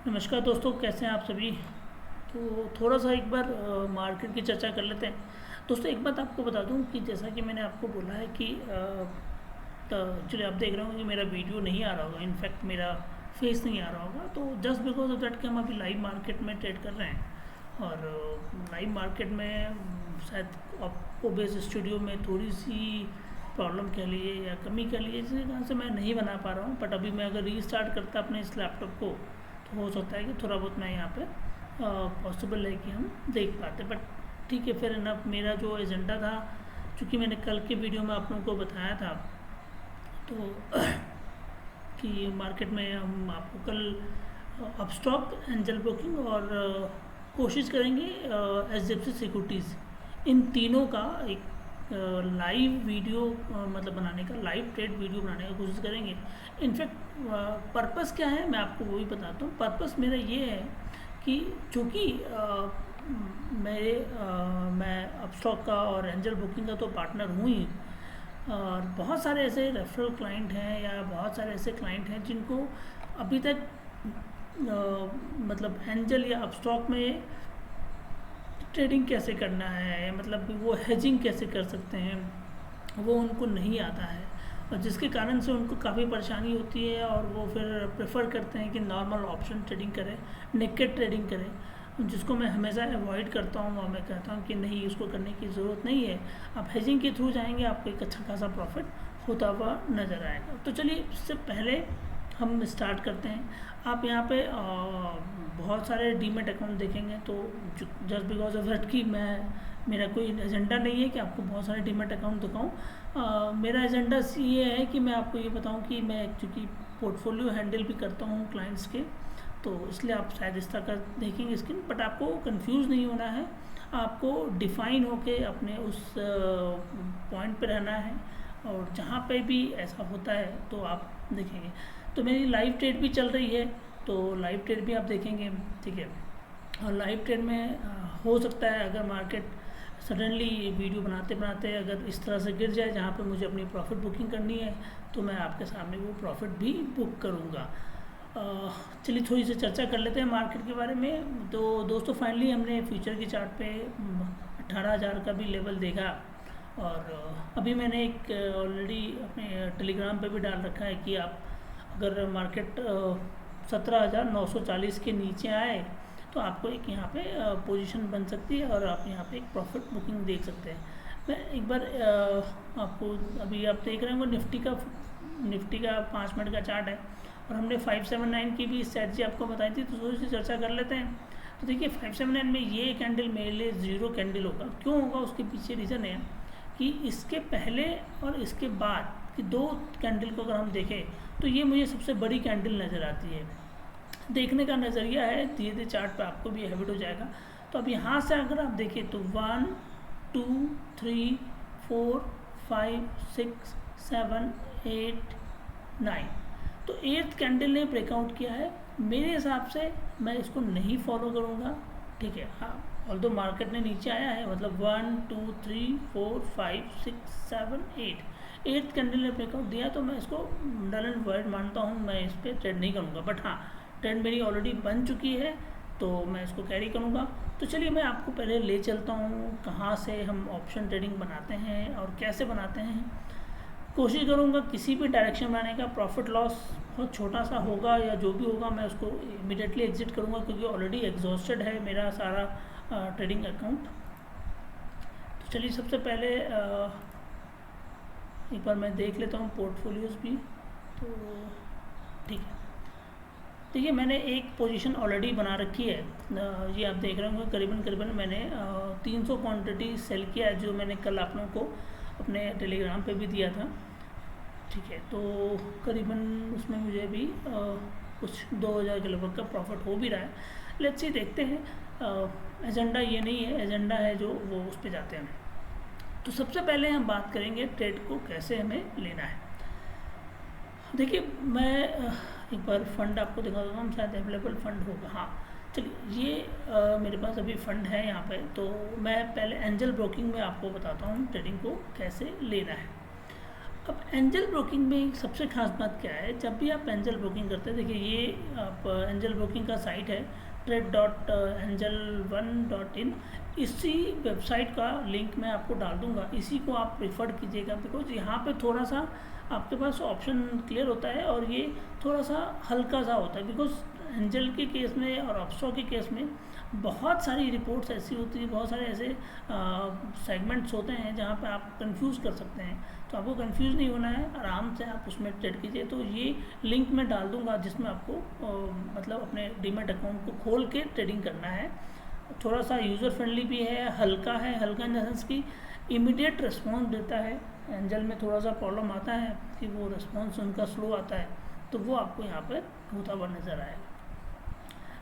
नमस्कार दोस्तों, कैसे हैं आप सभी। तो थोड़ा सा एक बार मार्केट की चर्चा कर लेते हैं। दोस्तों, एक बात आपको बता दूं कि जैसा कि मैंने आपको बोला है कि एक्चुअली आप देख रहे होंगे कि मेरा वीडियो नहीं आ रहा होगा, इनफैक्ट मेरा फेस नहीं आ रहा होगा, तो जस्ट बिकॉज ऑफ दैट कि हम अभी लाइव मार्केट में ट्रेड कर रहे हैं। और लाइव मार्केट में शायद आपको बेस स्टूडियो में थोड़ी सी प्रॉब्लम कह लीजिए या कमी कह लीजिए, जिसके कारण से मैं नहीं बना पा रहा हूँ। बट अभी मैं अगर रीस्टार्ट करता अपने इस लैपटॉप को तो हो सकता है कि थोड़ा बहुत मैं यहाँ पे पॉसिबल है कि हम देख पाते। बट ठीक है, फिर ना मेरा जो एजेंडा था, चूँकि मैंने कल के वीडियो में आप लोगों को बताया था तो कि मार्केट में हम आपको कल अपस्टॉक, एंजल ब्रोकिंग और कोशिश करेंगे एचडीएफसी सिक्योरिटीज़, इन तीनों का एक लाइव वीडियो मतलब बनाने का, लाइव ट्रेड वीडियो बनाने का कोशिश करेंगे। इनफैक्ट पर्पस क्या है मैं आपको वो भी बताता हूँ। पर्पस मेरा ये है कि चूँकि मैं अपस्टॉक का और एंजल बुकिंग का तो पार्टनर हूँ ही, और बहुत सारे ऐसे रेफरल क्लाइंट हैं या बहुत सारे ऐसे क्लाइंट हैं जिनको अभी तक मतलब एंजल या अपस्टॉक में ट्रेडिंग कैसे करना है, मतलब वो हेजिंग कैसे कर सकते हैं, वो उनको नहीं आता है। और जिसके कारण से उनको काफ़ी परेशानी होती है और वो फिर प्रेफर करते हैं कि नॉर्मल ऑप्शन ट्रेडिंग करें, नेकेड ट्रेडिंग करें, जिसको मैं हमेशा अवॉइड करता हूँ। और मैं कहता हूँ कि नहीं, उसको करने की ज़रूरत नहीं है। आप हेजिंग के थ्रू जाएंगे, आपको एक अच्छा खासा प्रॉफिट होता हुआ नज़र आएगा। तो चलिए, इससे पहले हम स्टार्ट करते हैं। आप यहाँ पे बहुत सारे डीमेट अकाउंट देखेंगे, तो जस्ट बिकॉज ऑफ दैट कि मेरा कोई एजेंडा नहीं है कि आपको बहुत सारे डीमेट अकाउंट दिखाऊँ। मेरा एजेंडा ये है कि मैं आपको ये बताऊँ कि मैं चूँकि पोर्टफोलियो हैंडल भी करता हूँ क्लाइंट्स के, तो इसलिए आप शायद इस तरह का देखेंगे स्क्रीन। बट आपको कंफ्यूज नहीं होना है, आपको डिफाइन होके अपने उस पॉइंट पे रहना है, और जहाँ पे भी ऐसा होता है तो आप देखेंगे। तो मेरी लाइव ट्रेड भी चल रही है, तो लाइव ट्रेड भी आप देखेंगे, ठीक है। और लाइव ट्रेड में हो सकता है अगर मार्केट सडनली वीडियो बनाते बनाते अगर इस तरह से गिर जाए जहाँ पे मुझे अपनी प्रॉफिट बुकिंग करनी है, तो मैं आपके सामने वो प्रॉफिट भी बुक करूँगा। चलिए थोड़ी सी चर्चा कर लेते हैं मार्केट के बारे में। तो दोस्तों, फाइनली हमने फ्यूचर की चार्ट पे 18,000 का भी लेवल देखा, और अभी मैंने एक ऑलरेडी अपने टेलीग्राम पे भी डाल रखा है कि आप अगर मार्केट 17,940 के नीचे आए तो आपको एक यहाँ पे पोजीशन बन सकती है और आप यहाँ पे एक प्रॉफिट बुकिंग देख सकते हैं। मैं एक बार आपको, अभी आप देख रहे होंगे निफ्टी का 5 मिनट का चार्ट है, और हमने 579 की भी स्ट्रैटेजी आपको बताई थी, तो थोड़ी सी चर्चा कर लेते हैं। तो देखिए, 579 में ये कैंडल मेरे लिए ज़ीरो कैंडल होगा। क्यों होगा, उसके पीछे रीज़न है कि इसके पहले और इसके बाद कि दो कैंडल को अगर हम देखें तो ये मुझे सबसे बड़ी कैंडल नज़र आती है। देखने का नज़रिया है, धीरे धीरे चार्ट पे आपको भी हैबिट हो जाएगा। तो अब यहाँ से अगर आप देखें तो 1 2 3 4 5 6 7 8 9, तो 8th कैंडल ने ब्रेकआउट किया है। मेरे हिसाब से मैं इसको नहीं फॉलो करूँगा, ठीक है। हाँ, ऑल्दो मार्केट ने नीचे आया है, मतलब 1 2 3 4 5 6 7 8th कैंडल ने ब्रेकआउट दिया, तो मैं इसको डल एंड वर्ड मानता हूँ, मैं इस पर ट्रेड नहीं करूँगा। बट हाँ, ट्रेंड मेरी ऑलरेडी बन चुकी है, तो मैं इसको कैरी करूँगा। तो चलिए मैं आपको पहले ले चलता हूँ कहाँ से हम ऑप्शन ट्रेडिंग बनाते हैं और कैसे बनाते हैं। कोशिश करूँगा किसी भी डायरेक्शन बनाने का, प्रॉफिट लॉस बहुत छोटा सा होगा या जो भी होगा मैं उसको इमीडिएटली एग्जिट करूँगा, क्योंकि ऑलरेडी एग्जॉस्टेड है मेरा सारा ट्रेडिंग अकाउंट। तो चलिए सबसे पहले एक बार मैं देख लेता हूँ पोर्टफोलियोज़ भी, तो ठीक है। देखिए, मैंने एक पोजीशन ऑलरेडी बना रखी है, ये आप देख रहे होंगे। करीबन मैंने 300 क्वांटिटी सेल किया है, जो मैंने कल आप लोगों को अपने टेलीग्राम पे भी दिया था, ठीक है। तो करीबन उसमें मुझे भी कुछ 2,000 के लगभग का प्रॉफिट हो भी रहा है। लेट्स सी, देखते हैं। एजेंडा ये नहीं है, एजेंडा है जो वो उस पर जाते हैं। तो सबसे पहले हम बात करेंगे ट्रेड को कैसे हमें लेना है। देखिए, मैं एक बार फंड आपको दिखा देता हूँ, शायद अवेलेबल फंड होगा। हाँ, चलिए, ये मेरे पास अभी फंड है यहाँ पे। तो मैं पहले एंजल ब्रोकिंग में आपको बताता हूँ ट्रेडिंग को कैसे लेना है। अब एंजल ब्रोकिंग में एक सबसे खास बात क्या है, जब भी आप एंजल ब्रोकिंग करते हैं, देखिए ये आप एंजल ब्रोकिंग का साइट है trade.angel1.in, इसी वेबसाइट का लिंक मैं आपको डाल दूंगा, इसी को आप प्रेफर कीजिएगा, बिकॉज यहाँ पे थोड़ा सा आपके पास ऑप्शन क्लियर होता है और ये थोड़ा सा हल्का सा होता है, बिकॉज एंजल के केस में और ऑफशोर के केस में बहुत सारी रिपोर्ट्स ऐसी होती हैं, बहुत सारे ऐसे सेगमेंट्स होते हैं जहाँ पे आप कंफ्यूज कर सकते हैं। तो आपको कंफ्यूज नहीं होना है, आराम से आप उसमें ट्रेड कीजिए। तो ये लिंक मैं डाल दूंगा जिसमें आपको मतलब अपने डीमैट अकाउंट को खोल के ट्रेडिंग करना है। थोड़ा सा यूज़र फ्रेंडली भी है, हल्का इन द सेंस की इमीडिएट रिस्पॉन्स देता है। एंजल में थोड़ा सा प्रॉब्लम आता है कि वो रिस्पॉन्स उनका स्लो आता है, तो वो आपको यहाँ पर होता हुआ नज़र आएगा।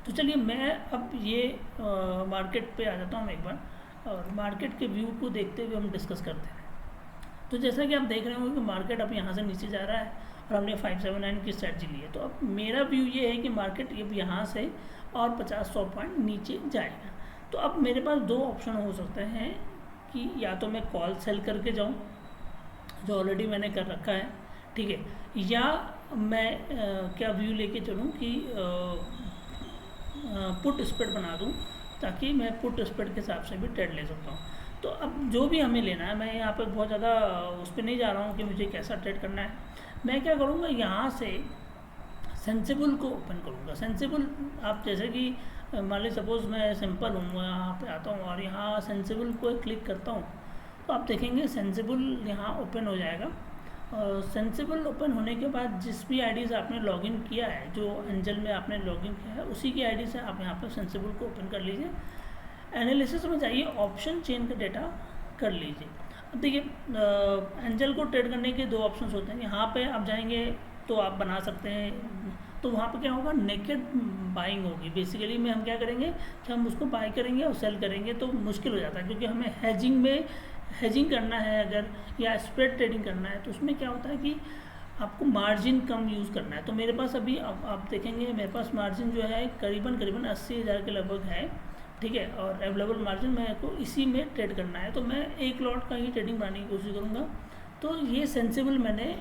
तो चलिए मैं अब ये मार्केट पे आ जाता हूँ एक बार, और मार्केट के व्यू को देखते हुए हम डिस्कस करते हैं। तो जैसा कि आप देख रहे हो कि मार्केट अब यहाँ से नीचे जा रहा है और हमने 579 की स्ट्रेटजी ली है। तो अब मेरा व्यू ये है कि मार्केट अब यहाँ से और 50-100 पॉइंट नीचे जाएगा। तो अब मेरे पास दो ऑप्शन हो सकते हैं कि या तो मैं कॉल सेल करके जाऊँ, जो ऑलरेडी मैंने कर रखा है, ठीक है, या मैं क्या व्यू लेके चलूँ कि पुट स्प्रेड बना दूँ, ताकि मैं पुट स्प्रेड के हिसाब से भी ट्रेड ले सकता हूँ। तो अब जो भी हमें लेना है, मैं यहाँ पर बहुत ज़्यादा उस पर नहीं जा रहा हूँ कि मुझे कैसा ट्रेड करना है। मैं क्या करूँगा, यहाँ से सेंसिबल को ओपन करूँगा। सेंसिबल आप जैसे कि मान ली सपोज़ मैं सिंपल हूँ, यहाँ पे आता हूँ और यहाँ सेंसिबल को क्लिक करता हूँ, तो आप देखेंगे सेंसिबल यहाँ ओपन हो जाएगा। और सेंसिबल ओपन होने के बाद जिस भी आईडी से आपने लॉगिन किया है, जो एंजल में आपने लॉगिन किया है, उसी की आईडी से आप यहाँ पर सेंसिबल को ओपन कर लीजिए। एनालिसिस में जाइए, ऑप्शन चेन का डेटा कर लीजिए। अब देखिए एंजल को ट्रेड करने के दो ऑप्शंस होते हैं। यहाँ पे आप जाएंगे तो आप बना सकते हैं, तो वहाँ पे क्या होगा, नेकेड बाइंग होगी। बेसिकली में हम क्या करेंगे कि हम उसको बाय करेंगे और सेल करेंगे, तो मुश्किल हो जाता है, क्योंकि हमें हेजिंग करना है अगर, या स्प्रेड ट्रेडिंग करना है, तो उसमें क्या होता है कि आपको मार्जिन कम यूज़ करना है। तो मेरे पास अभी आप देखेंगे मेरे पास मार्जिन जो है करीबन 80,000 के लगभग है, ठीक है, और अवेलेबल मार्जिन मेरे को इसी में ट्रेड करना है। तो मैं एक लॉट का ही ट्रेडिंग बनाने की कोशिश करूँगा। तो ये सेंसिबल मैंने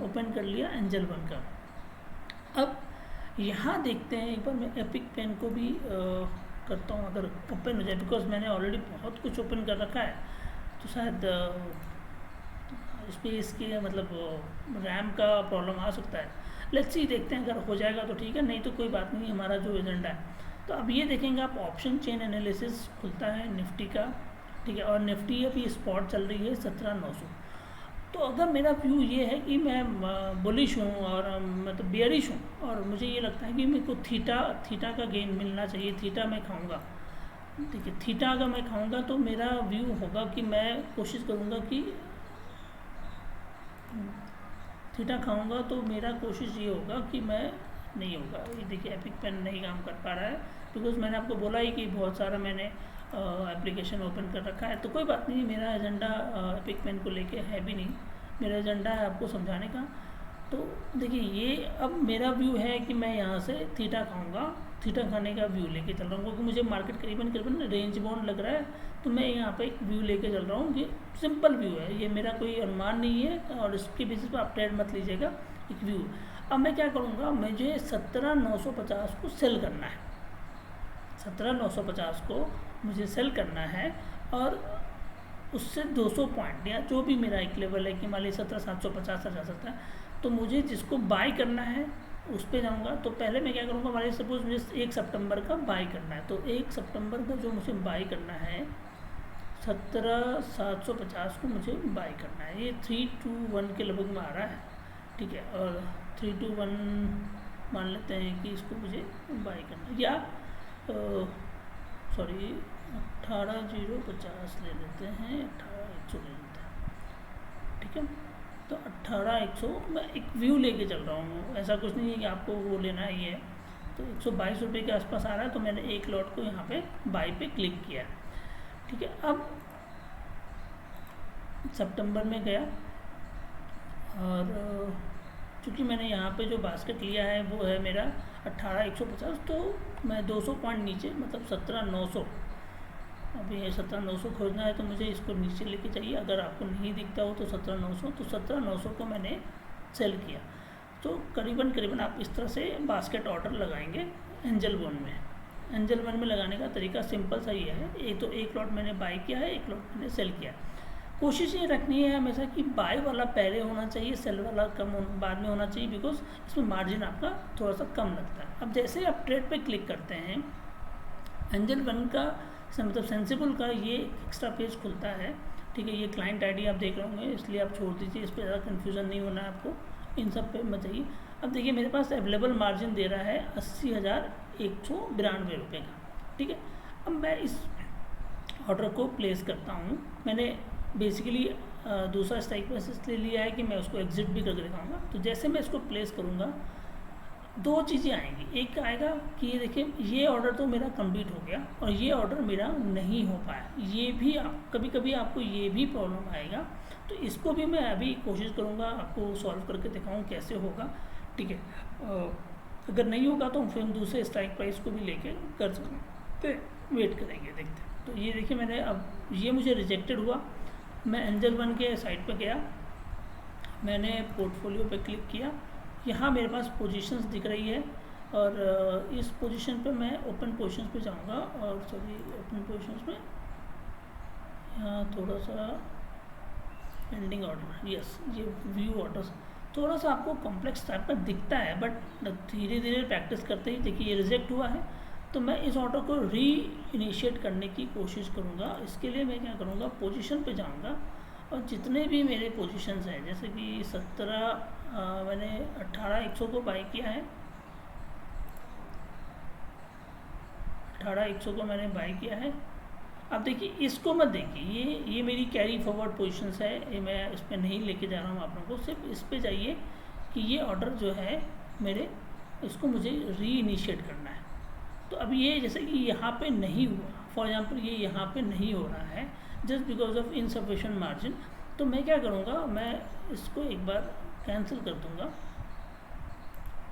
ओपन कर लिया एंजल 1 का। अब यहाँ देखते हैं, एक बार मैं एपिक पेन को भी करता हूँ, अगर ओपन हो जाए, बिकॉज मैंने ऑलरेडी बहुत कुछ ओपन कर रखा है, तो शायद स्पेस के मतलब रैम का प्रॉब्लम आ सकता है। लेट्स सी, देखते हैं, अगर हो जाएगा तो ठीक है, नहीं तो कोई बात नहीं, हमारा जो एजेंडा है। तो अब ये देखेंगे आप, ऑप्शन चेन एनालिसिस खुलता है निफ्टी का, ठीक है, और निफ्टी अभी स्पॉट चल रही है 17,900। तो अगर मेरा व्यू ये है कि मैं बुलिश हूँ और मतलब बेयरिश हूँ, और मुझे ये लगता है कि मेरे को थीटा का गेन मिलना चाहिए, थीटा मैं खाऊँगा, ठीक है, थीटा अगर मैं खाऊँगा तो मेरा व्यू होगा कि मैं कोशिश करूँगा कि थीटा खाऊँगा, तो मेरा कोशिश ये होगा कि मैं नहीं होगा। ये देखिए एपिक पेन नहीं काम कर पा रहा है, बिकॉज मैंने आपको बोला ही कि बहुत सारा मैंने एप्लीकेशन ओपन कर रखा है। तो कोई बात नहीं, मेरा एजेंडा एपिक पेन को लेके है भी नहीं, मेरा एजेंडा है आपको समझाने का। तो देखिए ये अब मेरा व्यू है कि मैं यहाँ से थीटा खाऊंगा, थीटा खाने का व्यू लेके चल रहा हूँ, क्योंकि मुझे मार्केट करीबन रेंज बाउंड लग रहा है। तो मैं यहाँ पे एक व्यू लेके चल रहा हूँ, कि सिंपल व्यू है, ये मेरा कोई अनुमान नहीं है, और इसके बेसिस पर आप ट्रेड मत लीजिएगा, एक व्यू। अब मैं क्या करूँगा, मुझे 17,950 को सेल करना है, 17,950 को मुझे सेल करना है, और उससे 200 पॉइंट या जो भी मेरा एक लेवल है कि मान लीजिए 17,750 जा सकता है, तो मुझे जिसको बाय करना है उस पर जाऊँगा। तो पहले मैं क्या करूँगा, मान लीजिए सपोज मुझे 1 सितंबर का बाय करना है, तो 1 सितंबर का जो मुझे बाय करना है 17,750 को मुझे बाय करना है। ये 321 के लगभग में आ रहा है, ठीक है, और 321 मान लेते हैं कि इसको मुझे बाय करना है, या सॉरी 18,050 ले लेते हैं, 18,100 ले लेते हैं, ठीक है। तो 18,100 मैं एक व्यू लेके चल रहा हूँ, ऐसा कुछ नहीं है कि आपको वो लेना ही है। तो 122 रुपये के आसपास आ रहा है, तो मैंने एक लॉट को यहाँ पे बाय पे क्लिक किया, ठीक है। अब सितंबर में गया, और चूँकि मैंने यहाँ पे जो बास्केट लिया है वो है मेरा 18,150, तो मैं 200 पॉइंट नीचे मतलब 17,900 अभी 17,900 खोजना है तो मुझे इसको नीचे लेके चाहिए। अगर आपको नहीं दिखता हो तो 17,900, तो 17,900 को मैंने सेल किया। तो करीबन आप इस तरह से बास्केट ऑर्डर लगाएंगे एंजल वन में। एंजल वन में लगाने का तरीका सिंपल सा ही है। एक लॉट मैंने बाई किया है, एक लॉट मैंने सेल किया। कोशिश ये रखनी है हमेशा कि बाय वाला पहले होना चाहिए, सेल वाला बाद में होना चाहिए, बिकॉज इसमें मार्जिन आपका थोड़ा सा कम लगता है। अब जैसे आप ट्रेड पे क्लिक करते हैं, एंजल वन का मतलब सेंसिबल का ये एक्स्ट्रा पेज खुलता है, ठीक है। ये क्लाइंट आईडी आप देख रहे होंगे, इसलिए आप छोड़ दीजिए, इस पर ज़्यादा कन्फ्यूज़न नहीं होना है आपको, इन सब पे मत जाइए। अब देखिए मेरे पास अवेलेबल मार्जिन दे रहा है 80,192 रुपये का, ठीक है। अब मैं इस ऑर्डर को प्लेस करता हूँ। मैंने बेसिकली दूसरा स्ट्राइक प्राइस इसलिए लिया है कि मैं उसको एग्जिट भी करके दिखाऊंगा। तो जैसे मैं इसको प्लेस करूँगा, दो चीज़ें आएंगी। एक आएगा कि ये देखिए ये ऑर्डर तो मेरा कंप्लीट हो गया और ये ऑर्डर मेरा नहीं हो पाया। ये भी कभी कभी आपको ये भी प्रॉब्लम आएगा, तो इसको भी मैं अभी कोशिश करूँगा आपको सॉल्व करके दिखाऊँ कैसे होगा, ठीक है। अगर नहीं होगा तो फिर हम दूसरे स्ट्राइक प्राइस को भी लेके कर सकते, वेट करेंगे, देखते हैं। तो ये देखिए मैंने अब ये मुझे रिजेक्टेड हुआ। मैं एंजल वन के साइट पर गया, मैंने पोर्टफोलियो पे क्लिक किया, यहाँ मेरे पास पोजीशंस दिख रही है और इस पोजीशन पे मैं ओपन पोजीशंस पे जाऊँगा और सॉरी ओपन पोजीशंस में यहाँ थोड़ा सा पेंडिंग ऑर्डर, यस, ये व्यू ऑर्डर्स थोड़ा सा आपको कॉम्प्लेक्स टाइप का दिखता है, बट धीरे धीरे प्रैक्टिस करते ही देखिए ये रिजेक्ट हुआ है। तो मैं इस ऑर्डर को री इनिशिएट करने की कोशिश करूँगा। इसके लिए मैं क्या करूँगा, पोजीशन पे जाऊँगा और जितने भी मेरे पोजीशंस हैं, जैसे कि 17 मैंने 18,100 को बाई किया है, 18,100 को मैंने बाई किया है। अब देखिए इसको मत देखिए, ये मेरी कैरी फॉरवर्ड पोजीशंस है, ये मैं इस पर नहीं लेके जा रहा हूँ आप लोगों को। सिर्फ इस पे जाइए कि ये ऑर्डर जो है मेरे, इसको मुझे री इनिशिएट करना है। तो अब ये जैसे कि यहाँ पे नहीं हुआ, फॉर एग्जांपल ये यहाँ पे नहीं हो रहा है just because of insufficient margin. तो मैं क्या करूँगा, मैं इसको एक बार कैंसिल कर दूँगा,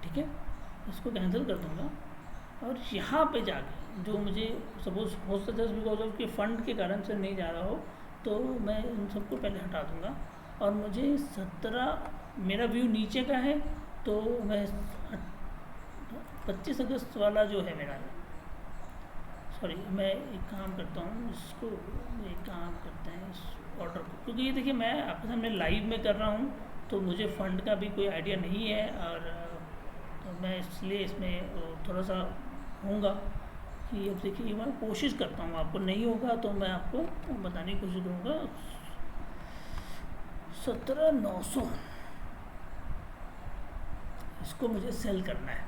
ठीक है, इसको कैंसिल कर दूँगा और यहाँ पे जाके जो मुझे सपोज हो सकता है जस्ट बिकॉज ऑफ कि फ़ंड के कारण से नहीं जा रहा हो, तो मैं इन सबको पहले हटा दूँगा और मुझे 17 मेरा व्यू नीचे का है, तो मैं 25 अगस्त वाला जो है मेरा, सॉरी मैं एक काम करता हूँ, इसको एक काम करते हैं इस ऑर्डर को, क्योंकि ये देखिए मैं आपके सामने लाइव में कर रहा हूँ तो मुझे फ़ंड का भी कोई आइडिया नहीं है और तो मैं इसलिए इसमें थोड़ा सा होऊंगा कि अब देखिए मैं कोशिश करता हूँ, आपको नहीं होगा तो मैं आपको बताने की कोशिश करूँगा। 17,900 इसको मुझे सेल करना है,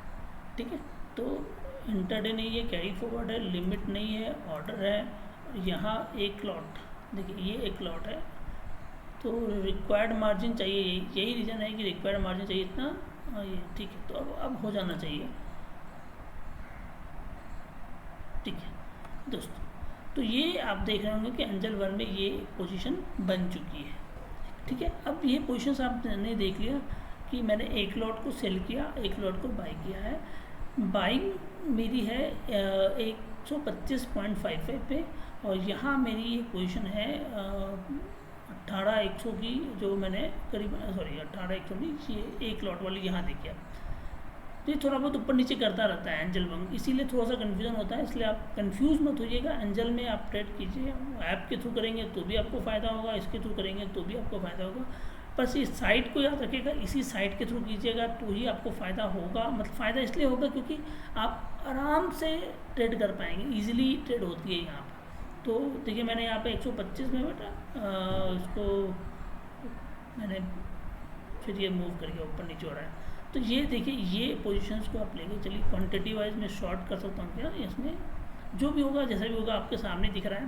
ठीक है। तो इंटरडे नहीं है, कैरी फॉरवर्ड है, लिमिट नहीं है, ऑर्डर है, यहाँ एक लॉट, देखिए ये एक लॉट है, तो रिक्वायर्ड मार्जिन चाहिए, यही रीज़न है कि रिक्वायर्ड मार्जिन चाहिए इतना, ये ठीक है। तो अब हो जाना चाहिए, ठीक है दोस्तों। तो ये आप देख रहे होंगे कि एंजल वन में ये पोजीशन बन चुकी है, ठीक है। अब ये पोजीशंस आपने देख लिया कि मैंने एक लॉट को सेल किया, एक लॉट को बाई किया है। बाइंग मेरी है 125.55 पे और यहाँ मेरी ये पोजीशन है 18,100 की, जो मैंने करीब 18,100 नहीं, ये एक लॉट वाली यहाँ देखिए आप, तो ये थोड़ा बहुत ऊपर नीचे करता रहता है एंजल वन, इसीलिए थोड़ा सा कन्फ्यूज़न होता है, इसलिए आप कंफ्यूज मत होइएगा। एंजल में आप ट्रेड कीजिए, ऐप के थ्रू करेंगे तो भी आपको फ़ायदा होगा, इसके थ्रू करेंगे तो भी आपको फ़ायदा होगा। बस इस साइट को याद रखिएगा, इसी साइट के थ्रू कीजिएगा तो ही आपको फ़ायदा होगा। मतलब फ़ायदा इसलिए होगा क्योंकि आप आराम से ट्रेड कर पाएंगे, ईजिली ट्रेड होती है यहाँ पर। तो देखिए मैंने यहाँ पे 125 में बेटा इसको मैंने फिर ये मूव करके ऊपर नीचे हो रहा है। तो ये देखिए ये पोजीशंस को आप लेके चलिए, क्वांटिटी वाइज में शॉर्ट कर सकता हूँ क्या, इसमें जो भी होगा जैसा भी होगा आपके सामने दिख रहा है।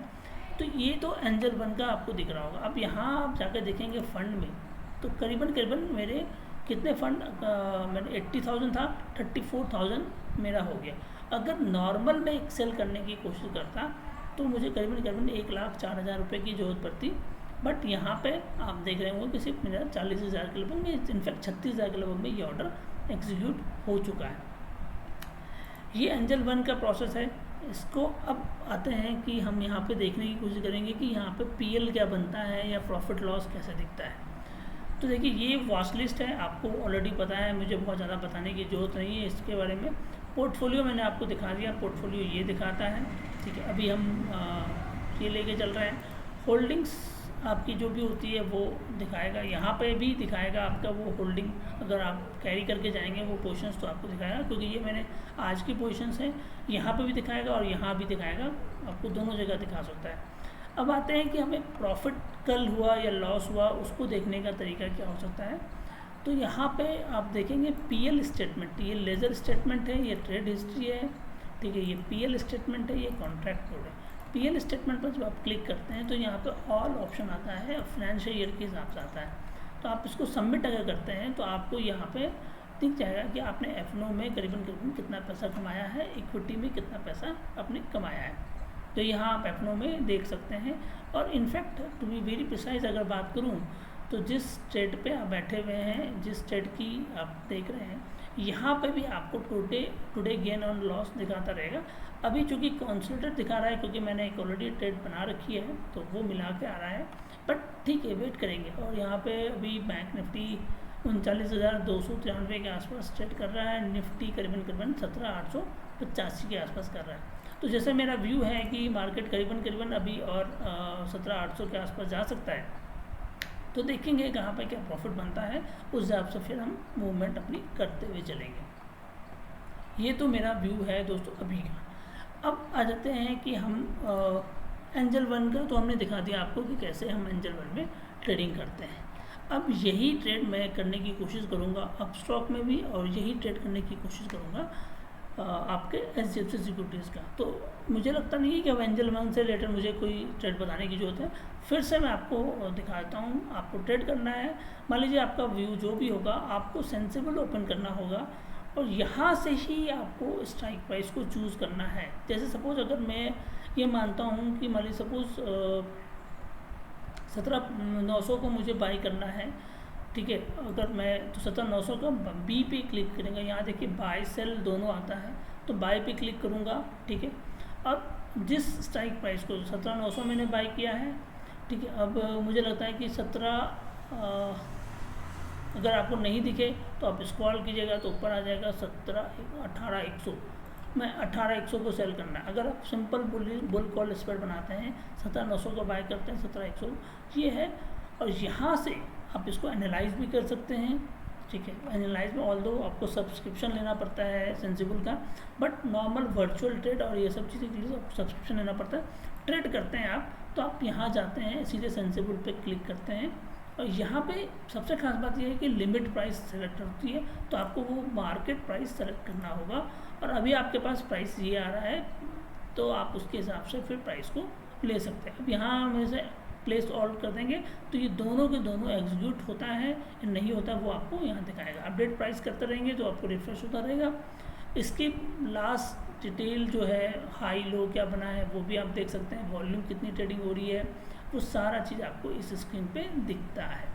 तो ये तो एंजल वन का आपको दिख रहा होगा। अब यहाँ आप जाकर देखेंगे फंड में, तो करीबन मेरे कितने फंड मैंने 80,000 था, 34,000 मेरा हो गया। अगर नॉर्मल में एक्सेल करने की कोशिश करता तो मुझे करीबन 1,04,000 रुपये की ज़रूरत पड़ती, बट यहाँ पे आप देख रहे होंगे कि सिर्फ मेरा 40,000 के लगभग में, इनफैक्ट 36,000 के लगभग में ये ऑर्डर एग्जीक्यूट हो चुका है। ये एंजल 1 का प्रोसेस है। इसको अब आते हैं कि हम यहाँ पे देखने की कोशिश करेंगे कि यहाँ पे पीएल क्या बनता है या प्रॉफिट लॉस कैसे दिखता है। तो देखिए ये वॉच लिस्ट है, आपको ऑलरेडी पता है, मुझे बहुत ज़्यादा बताने की ज़रूरत नहीं है इसके बारे में। पोर्टफोलियो मैंने आपको दिखा दिया, पोर्टफोलियो ये दिखाता है, ठीक है। अभी हम ये लेके चल रहे हैं। होल्डिंग्स आपकी जो भी होती है वो दिखाएगा, यहाँ पे भी दिखाएगा आपका वो होल्डिंग, अगर आप कैरी करके जाएंगे वो पोजीशंस तो आपको दिखाएगा, क्योंकि ये मैंने आज की पोजीशंस हैं, यहाँ पे भी दिखाएगा और यहाँ भी दिखाएगा, आपको दोनों जगह दिखा सकता है। अब आते हैं कि हमें प्रॉफिट कल हुआ या लॉस हुआ उसको देखने का तरीका क्या हो सकता है। तो यहाँ पे आप देखेंगे पीएल स्टेटमेंट, ये लेजर स्टेटमेंट है, ये ट्रेड हिस्ट्री है, ठीक है, ये पीएल स्टेटमेंट है, ये कॉन्ट्रैक्ट कोड है। पीएल स्टेटमेंट पर जब आप क्लिक करते हैं तो यहाँ पे ऑल ऑप्शन आता है, फाइनेंशियल ईयर के हिसाब से आता है। तो आप इसको सबमिट अगर करते हैं तो आपको यहाँ पे दिख जाएगा कि आपने एफनो में करीबन कितना पैसा कमाया है, इक्विटी में कितना पैसा आपने कमाया है। तो यहाँ आप एफनो में देख सकते हैं। और in fact to be very precise अगर बात करूँ तो जिस ट्रेड पे आप बैठे हुए हैं, जिस ट्रेड की आप देख रहे हैं, यहाँ पे भी आपको टुडे गेन ऑन लॉस दिखाता रहेगा। अभी चूँकि कंसोलिडेट दिखा रहा है क्योंकि मैंने एक ऑलरेडी ट्रेड बना रखी है तो वो मिला के आ रहा है, बट ठीक है, वेट करेंगे। और यहाँ पे अभी बैंक निफ्टी 39,293 के आसपास ट्रेड कर रहा है, निफ्टी करीबन 17,885 के आसपास कर रहा है। तो जैसे मेरा व्यू है कि मार्केट करीबन अभी और 17,800 के आसपास जा सकता है, तो देखेंगे कहाँ पे क्या प्रॉफिट बनता है, उस हिसाब से फिर हम मूवमेंट अपनी करते हुए चलेंगे। ये तो मेरा व्यू है दोस्तों अभी का। अब आ जाते हैं कि हम एंजल 1 का तो हमने दिखा दिया आपको कि कैसे हम एंजल 1 में ट्रेडिंग करते हैं। अब यही ट्रेड मैं करने की कोशिश करूँगा अपस्टॉक में भी, और यही ट्रेड करने की कोशिश करूँगा आपके HDFC सिक्योरिटीज़ का। तो मुझे लगता नहीं है कि अब एंजल 1 से रिलेटेड मुझे कोई ट्रेड बताने की ज़रूरत है। फिर से मैं आपको दिखाता हूँ, आपको ट्रेड करना है। मान लीजिए आपका व्यू जो भी होगा आपको सेंसिबल ओपन करना होगा और यहाँ से ही आपको स्ट्राइक प्राइस को चूज़ करना है। जैसे सपोज़ अगर मैं ये मानता हूँ कि मान लीजिए सपोज़ 17,900 को मुझे बाई करना है, ठीक है, अगर मैं तो 17,900 का बी पे क्लिक करेंगे, यहाँ देखिए बाय सेल दोनों आता है, तो बाय पे क्लिक करूँगा, ठीक है। अब जिस स्ट्राइक प्राइस को 17,900 मैंने बाय किया है, ठीक है, अब मुझे लगता है कि 17 अगर आपको नहीं दिखे तो आप स्क्रॉल कीजिएगा तो ऊपर आ जाएगा 18,100, मैं 18,100 को सेल करना है। अगर आप सिंपल बुल कॉल स्प्रेड बनाते हैं 17,900 का बाय करते हैं 17,100 ये है, और यहाँ से आप इसको एनालाइज भी कर सकते हैं, ठीक है। एनालाइज में ऑल्दो आपको सब्सक्रिप्शन लेना पड़ता है सेंसिबल का, बट नॉर्मल वर्चुअल ट्रेड और ये सब चीज़ें के लिए सब्सक्रिप्शन लेना पड़ता है। ट्रेड करते हैं आप तो आप यहाँ जाते हैं, सीधे सेंसिबल पे क्लिक करते हैं, और यहाँ पे सबसे खास बात यह है कि लिमिट प्राइस सेलेक्ट होती है, तो आपको वो मार्केट प्राइस सेलेक्ट करना होगा। और अभी आपके पास प्राइस ये आ रहा है तो आप उसके हिसाब से फिर प्राइस को ले सकते हैं। अब यहाँ में से प्लेस ऑल कर देंगे तो ये दोनों के दोनों एग्जीक्यूट होता है या नहीं होता वो आपको यहाँ दिखाएगा। अपडेट प्राइस करते रहेंगे तो आपको रिफ्रेश होता रहेगा। इसकी लास्ट डिटेल जो है हाई लो क्या बना है वो भी आप देख सकते हैं, वॉल्यूम कितनी ट्रेडिंग हो रही है, वो सारा चीज़ आपको इस स्क्रीन पे दिखता है।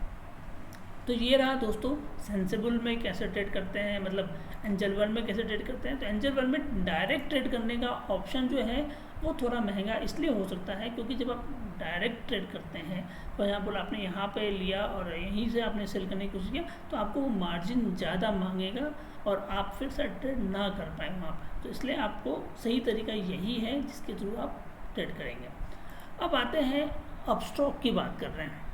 तो ये रहा दोस्तों सेंसिबल में कैसे ट्रेड करते हैं, मतलब एंजल 1 में कैसे ट्रेड करते हैं। तो एंजल 1 में डायरेक्ट ट्रेड करने का ऑप्शन जो है वो थोड़ा महंगा इसलिए हो सकता है क्योंकि जब आप डायरेक्ट ट्रेड करते हैं, फॉर एग्जाम्पल आपने यहाँ पे लिया और यहीं से आपने सेल करने की कोशिश किया, तो आपको वो मार्जिन ज़्यादा मांगेगा और आप फिर से ट्रेड ना कर पाए वहाँ पर। तो इसलिए आपको सही तरीका यही है जिसके थ्रू आप ट्रेड करेंगे। अब आते हैं अपस्टॉक की बात कर रहे हैं।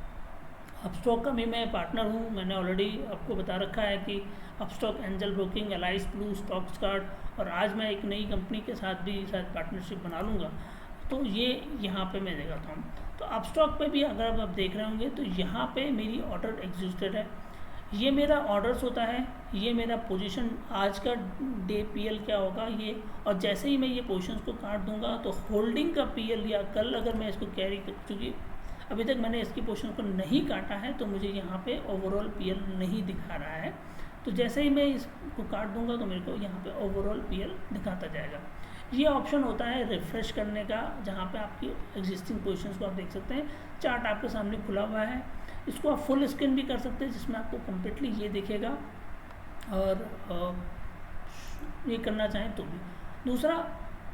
अपस्टॉक का भी मैं पार्टनर हूँ, मैंने ऑलरेडी आपको बता रखा है कि Upstox, angel broking, alias blue, stocks card, और आज मैं एक नई कंपनी के साथ भी शायद पार्टनरशिप बना लूँगा, तो ये यहाँ पे मैं दिखाता हूँ। तो अपस्टॉक पे भी अगर आप देख रहे होंगे तो यहाँ पे मेरी ऑर्डर एग्जिस्टेड है, ये मेरा ऑर्डर्स होता है, ये मेरा पोजीशन आज का डे पीएल क्या होगा ये, और जैसे ही मैं ये पोजीशंस को काट दूंगा तो होल्डिंग का पीएल या कल अगर मैं इसको कैरी कर, चूँकि अभी तक मैंने इसकी पोजीशन को नहीं काटा है तो मुझे यहाँ पे ओवरऑल पीएल नहीं दिखा रहा है। तो जैसे ही मैं इसको काट दूंगा तो मेरे को यहाँ पे ओवरऑल पीएल दिखाता जाएगा। ये ऑप्शन होता है रिफ़्रेश करने का, जहाँ पे आपकी एग्जिस्टिंग पोजीशंस को आप देख सकते हैं। चार्ट आपके सामने खुला हुआ है, इसको आप फुल स्क्रीन भी कर सकते हैं जिसमें आपको कम्प्लीटली ये दिखेगा, और ये करना चाहें तो भी। दूसरा,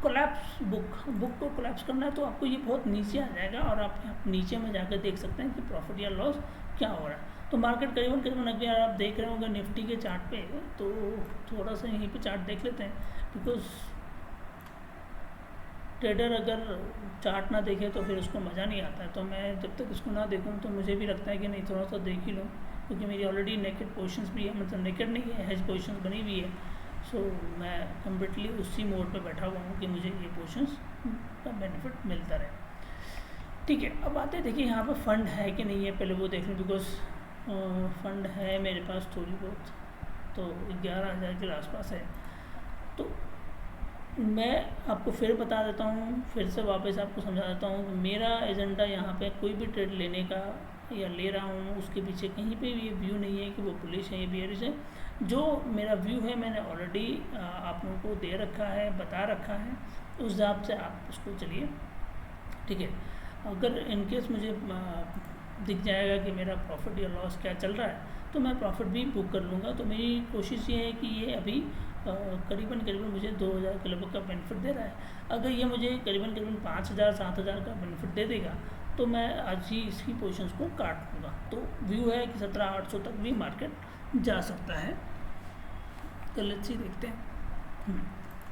कोलैप्स बुक को कोलैप्स करना है तो आपको ये बहुत नीचे आ जाएगा और आप नीचे में जाकर देख सकते हैं कि प्रॉफिट या लॉस क्या हो रहा है। तो मार्केट करीबन अगर आप देख रहे होंगे निफ्टी के चार्ट पे, तो थोड़ा सा यहीं पे चार्ट देख लेते हैं, बिकॉज ट्रेडर अगर चार्ट ना देखे तो फिर उसको मज़ा नहीं आता है। तो मैं जब तक इसको ना देखूँ तो मुझे भी लगता है कि नहीं, थोड़ा सा देख ही लूँ, क्योंकि मेरी ऑलरेडी नेकेड पोजीशंस भी है, मतलब नेकेड नहीं है, हेज पोजीशंस बनी हुई है। सो मैं कम्प्लीटली उसी मोड पे बैठा हुआ हूँ कि मुझे ये पोजीशंस का बेनिफिट मिलता रहे। ठीक है, अब आते हैं, देखिए यहाँ पे फंड है कि नहीं है, पहले वो देख लूँ, बिकॉज फंड है मेरे पास थोड़ी बहुत, तो 11,000 के आसपास है। तो मैं आपको फिर बता देता हूँ, फिर से वापस आपको समझा देता हूँ, मेरा एजेंडा यहाँ पे कोई भी ट्रेड लेने का या ले रहा हूँ उसके पीछे कहीं पे भी ये व्यू नहीं है कि वो बुलिश है या बेयरिश है। जो मेरा व्यू है मैंने ऑलरेडी आप लोगों को दे रखा है, बता रखा है, उस हिसाब से आप उसको चलिए। ठीक है, अगर इनकेस मुझे दिख जाएगा कि मेरा प्रॉफिट या लॉस क्या चल रहा है तो मैं प्रॉफिट भी बुक कर लूँगा। तो मेरी कोशिश ये है कि ये अभी करीबन मुझे 2,000 के लगभग का बेनिफिट दे रहा है। अगर ये मुझे करीबन 5,000-7,000 का बेनिफिट दे देगा तो मैं आज ही इसकी पोजीशंस को काट दूँगा। तो व्यू है कि 17,800 तक भी मार्केट जा सकता है। तो लेट्स सी, देखते हैं।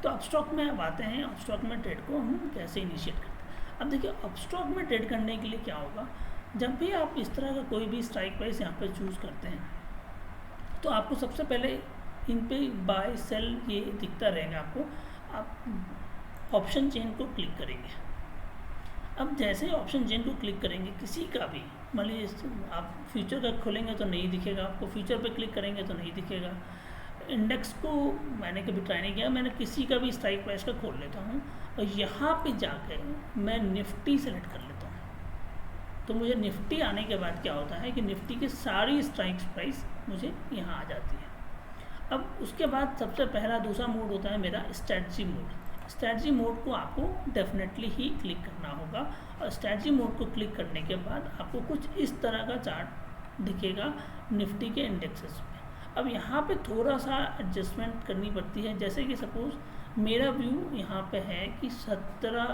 तो अपस्टॉक में अब आते हैं, अपस्टॉक में ट्रेड को हम कैसे इनिशिएट करते हैं। अब देखिए, अपस्टॉक में ट्रेड करने के लिए क्या होगा, जब भी आप इस तरह का कोई भी स्ट्राइक प्राइस यहाँ पे चूज़ करते हैं तो आपको सबसे पहले इन पे बाय सेल ये दिखता रहेगा आपको। आप ऑप्शन चेन को क्लिक करेंगे। अब जैसे ही ऑप्शन चेन को क्लिक करेंगे, किसी का भी, मान लीजिए आप फ्यूचर का खोलेंगे तो नहीं दिखेगा आपको, फ्यूचर पे क्लिक करेंगे तो नहीं दिखेगा। इंडेक्स को मैंने कभी ट्राई नहीं किया, मैंने किसी का भी स्ट्राइक प्राइस का खोल लेता हूँ और यहाँ पे जाकर मैं निफ्टी सेलेक्ट कर लेता हूँ। तो मुझे निफ्टी आने के बाद क्या होता है कि निफ्टी की सारी स्ट्राइक प्राइस मुझे यहाँ आ जाती है। अब उसके बाद सबसे पहला दूसरा मोड होता है मेरा स्ट्रैटेजी मोड। स्ट्रैटेजी मोड को आपको डेफिनेटली ही क्लिक करना होगा और स्ट्रैटेजी मोड को क्लिक करने के बाद आपको कुछ इस तरह का चार्ट दिखेगा निफ्टी के इंडेक्सेस में। अब यहाँ पे थोड़ा सा एडजस्टमेंट करनी पड़ती है, जैसे कि सपोज़ मेरा व्यू यहाँ पे है कि 17,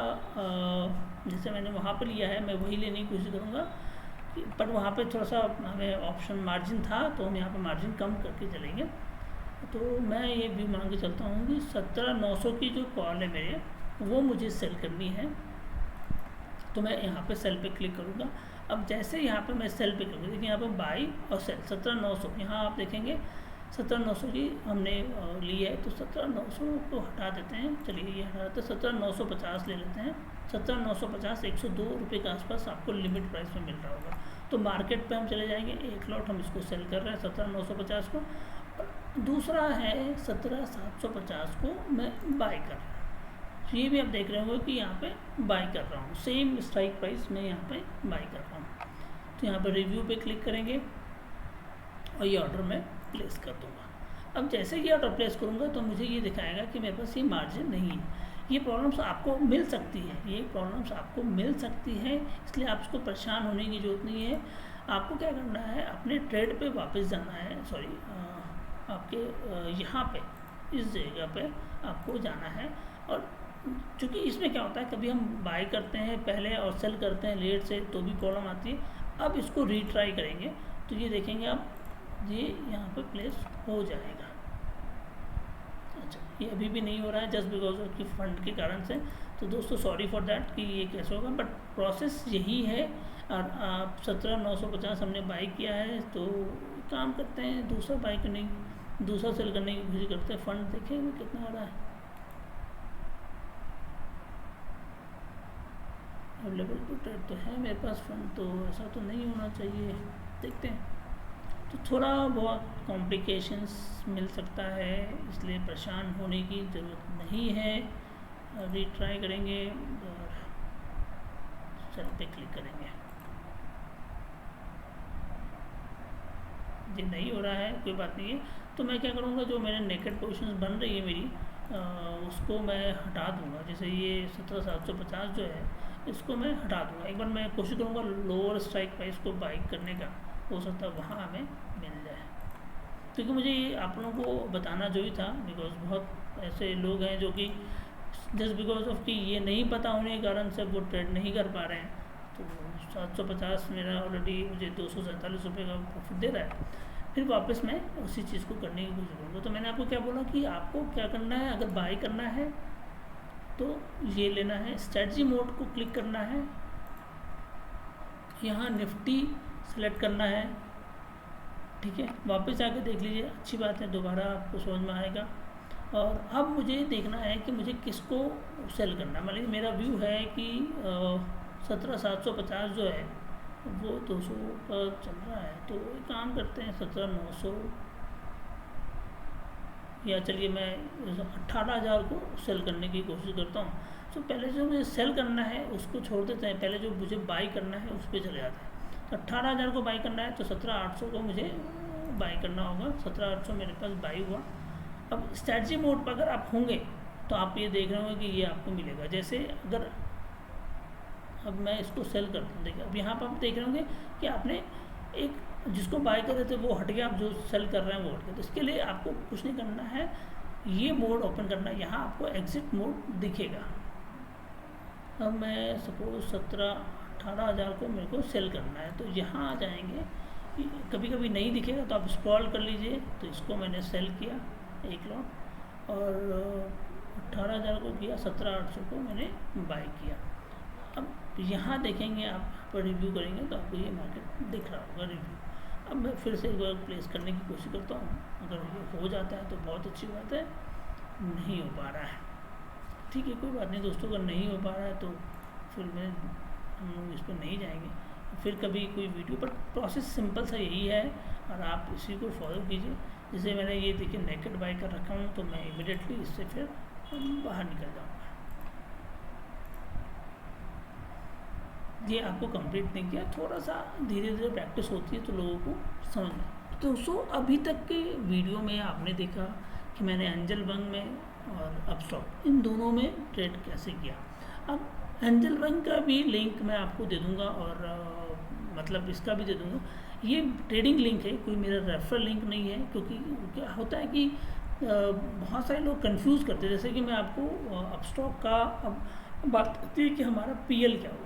जैसे मैंने वहाँ पे लिया है मैं वही लेने की कोशिश करूँगा, पर वहाँ पे थोड़ा सा हमें ऑप्शन मार्जिन था तो हम यहाँ पे मार्जिन कम करके चलेंगे। तो मैं ये व्यू मान के चलता हूँ कि 17,900 की जो कॉल है मेरे, वो मुझे सेल करनी है। तो मैं यहाँ पे सेल पे क्लिक करूँगा। अब जैसे यहाँ पे मैं सेल पे करूँगा, देखिए यहाँ पे बाई और सेल 17,900, यहाँ आप देखेंगे 17,900 की हमने ली है। तो 17,900 को हटा देते हैं, चलिए ये हटा देते हैं, 17,950 ले लेते हैं। 17,950 102 रुपये के आसपास आपको लिमिट प्राइस में मिल रहा होगा। तो मार्केट पे हम चले जाएंगे, एक लॉट हम इसको सेल कर रहे हैं 17,950 को, और दूसरा है 17,750 को मैं बाई कर रहा हूँ। ये भी आप देख रहे होंगे कि यहाँ पे बाई कर रहा हूँ, सेम स्ट्राइक प्राइस में यहाँ पे बाई कर रहा हूँ। तो यहाँ पे रिव्यू पे क्लिक करेंगे और ये ऑर्डर मैं प्लेस कर दूँगा। अब जैसे ही ऑर्डर प्लेस करूँगा तो मुझे ये दिखाएगा कि मेरे पास ये मार्जिन नहीं है। ये प्रॉब्लम्स आपको मिल सकती है, ये प्रॉब्लम्स आपको मिल सकती है, इसलिए आप उसको परेशान होने की ज़रूरत नहीं है। आपको क्या करना है, अपने ट्रेड पे वापस जाना है, सॉरी आपके यहाँ पे इस जगह पे आपको जाना है। और चूँकि इसमें क्या होता है, कभी हम बाय करते हैं पहले और सेल करते हैं लेट से तो भी प्रॉब्लम आती है। अब इसको रीट्राई करेंगे तो ये देखेंगे आप, ये यहाँ पे प्लेस हो जाएगा। अच्छा, ये अभी भी नहीं हो रहा है जस्ट बिकॉज ऑफ की फंड के कारण से। तो दोस्तों सॉरी फॉर दैट कि ये कैसे होगा, बट प्रोसेस यही है। और आप 17,950 हमने बाई किया है तो काम करते हैं, दूसरा बाई करने, दूसरा सेल करने की कोशिश करते हैं। फंड देखेंगे कितना हो रहा है, अवेलेबल टू ट्रेड तो है मेरे पास फंड, तो ऐसा तो नहीं होना चाहिए, देखते हैं। तो थोड़ा बहुत कॉम्प्लिकेशंस मिल सकता है, इसलिए परेशान होने की ज़रूरत नहीं है। अभी ट्राई करेंगे और सेल पे क्लिक करेंगे। ये नहीं हो रहा है, कोई बात नहीं है। तो मैं क्या करूँगा, जो मेरे नेकेड पोजीशंस बन रही है मेरी, उसको मैं हटा दूँगा। जैसे ये 17,750 जो है इसको मैं हटा दूँगा। एक बार मैं कोशिश करूँगा लोअर स्ट्राइक प्राइस को बाई करने का, हो सकता है वहाँ हमें मिल जाए। क्योंकि मुझे ये आप लोगों को बताना जो ही था, बिकॉज बहुत ऐसे लोग हैं जो कि जस्ट बिकॉज ऑफ कि ये नहीं पता होने के कारण से वो ट्रेड नहीं कर पा रहे हैं। तो 750 मेरा ऑलरेडी मुझे 247 रुपये का प्रॉफिट दे रहा है। फिर वापस मैं उसी चीज़ को करने की कोशिश करूँगा। तो मैंने आपको क्या बोला कि आपको क्या करना है, अगर बाय करना है तो ये लेना है, स्ट्रेटजी मोड को क्लिक करना है, यहाँ निफ्टी सेलेक्ट करना है, ठीक है। वापस आके देख लीजिए, अच्छी बात है, दोबारा आपको समझ में आएगा। और अब मुझे देखना है कि मुझे किसको सेल करना है। मान लीजिए मेरा व्यू है कि 17,750 जो है वो 200 पर चल रहा है, तो एक काम करते हैं 17,900, या चलिए मैं 18,000 को सेल करने की कोशिश करता हूँ। तो पहले जो मुझे सेल करना है उसको छोड़ देते हैं, पहले जो मुझे बाई करना है उस पर चले जाते हैं। तो 18,000 को बाई करना है तो 17,800 को मुझे बाई करना होगा। 17,800 मेरे पास बाई हुआ। अब स्ट्रैटेजी मोड पर अगर आप होंगे तो आप ये देख रहे होंगे कि ये आपको मिलेगा। जैसे अगर अब मैं इसको सेल करता हूँ, देखिए अब यहाँ पर आप देख रहे होंगे कि आपने एक जिसको बाय कर रहे थे वो हट गया, आप जो सेल कर रहे हैं वो हट गया। तो इसके लिए आपको कुछ नहीं करना है, ये मोड ओपन करना है, यहाँ आपको एग्जिट मोड दिखेगा। अब मैं सपोज 18,000 को मेरे को सेल करना है, तो यहाँ आ जाएंगे। कभी कभी नहीं दिखेगा तो आप स्क्रॉल कर लीजिए। तो इसको मैंने सेल किया एक लॉट, और 18,000 को किया, 17,800 को मैंने बाय किया। अब यहाँ देखेंगे, आप पर रिव्यू करेंगे तो आपको ये मार्केट दिख रहा होगा रिव्यू। अब मैं फिर से एक बार प्लेस करने की कोशिश करता हूँ। अगर ये हो जाता है तो बहुत अच्छी बात है, नहीं हो पा रहा है, ठीक है, कोई बात नहीं दोस्तों। अगर नहीं हो पा रहा है तो फिर हम लोग इस पर नहीं जाएंगे, फिर कभी कोई वीडियो पर। प्रोसेस सिंपल सा यही है और आप इसी को फॉलो कीजिए। जैसे मैंने ये देखिए नेकेड बाय कर रखा हूँ, तो मैं इमीडिएटली इससे फिर बाहर निकल जाऊँगा। ये आपको कंप्लीट नहीं किया, थोड़ा सा धीरे धीरे प्रैक्टिस होती है तो लोगों को समझ में। तो दोस्तों अभी तक के वीडियो में आपने देखा कि मैंने एंजल वन में और अपस्टॉक इन दोनों में ट्रेड कैसे किया। अब एंजल वन का भी लिंक मैं आपको दे दूंगा, और मतलब इसका भी दे दूंगा। ये ट्रेडिंग लिंक है, कोई मेरा रेफरल लिंक नहीं है, क्योंकि क्या होता है कि बहुत सारे लोग कंफ्यूज करते हैं। जैसे कि मैं आपको अपस्टॉक का अब बात करती है कि हमारा पीएल क्या हो,